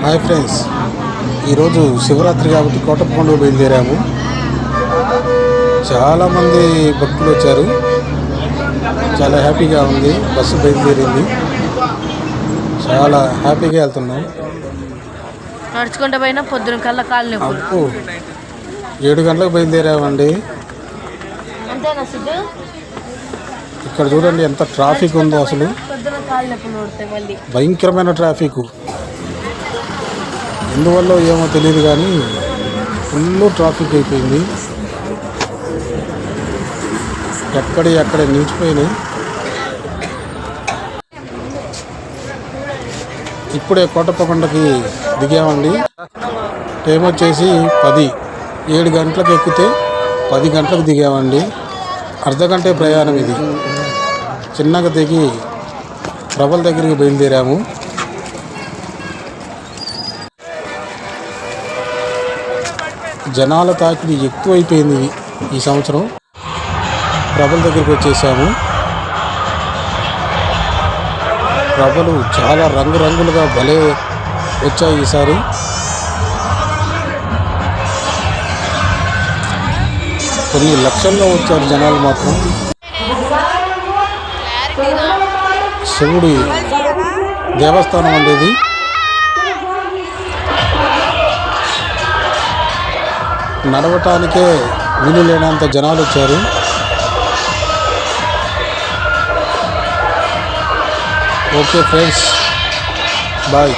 Hi friends, ఈరోజు శివరాత్రి కాబట్టి కోటప్పకొండకు బయలుదేరాము. చాలామంది భక్తులు వచ్చారు. చాలా హ్యాపీగా ఉంది. బస్సు బయలుదేరింది. చాలా హ్యాపీగా వెళ్తున్నాం. నడుచుకుంటూ పోయినా పొద్దున కల్లా కాళ్ళు అప్పు 7 గంటలకు బయలుదేరామండి. ఇక్కడ చూడండి ఎంత ట్రాఫిక్ ఉందో. అసలు భయంకరమైన ట్రాఫిక్. ఎందువల్ల ఏమో తెలియదు కానీ ఫుల్ ట్రాఫిక్ అయిపోయింది. ఎక్కడే నిలిచిపోయినాయి. ఇప్పుడే కోటప్పకొండకి దిగామండి. టైం వచ్చేసి 10. 7 గంటలకు ఎక్కితే 10 గంటలకు దిగామండి. అర్ధగంటే ప్రయాణం ఇది. చిన్నగా దిగి ప్రభల దగ్గరికి బయలుదేరాము. జనాల తాకిడి ఎక్కువైపోయింది ఈ సంవత్సరం. ప్రభల దగ్గరికి వచ్చేసాము. ప్రభలు చాలా రంగురంగులుగా భలే వచ్చాయి ఈసారి. కొన్ని లక్షల్లో వచ్చారు జనాలు మాత్రం. శివుడి దేవస్థానం ఉండేది. నడవటానికే వీలు లేనంత జనాలు వచ్చారు. Okay friends, bye.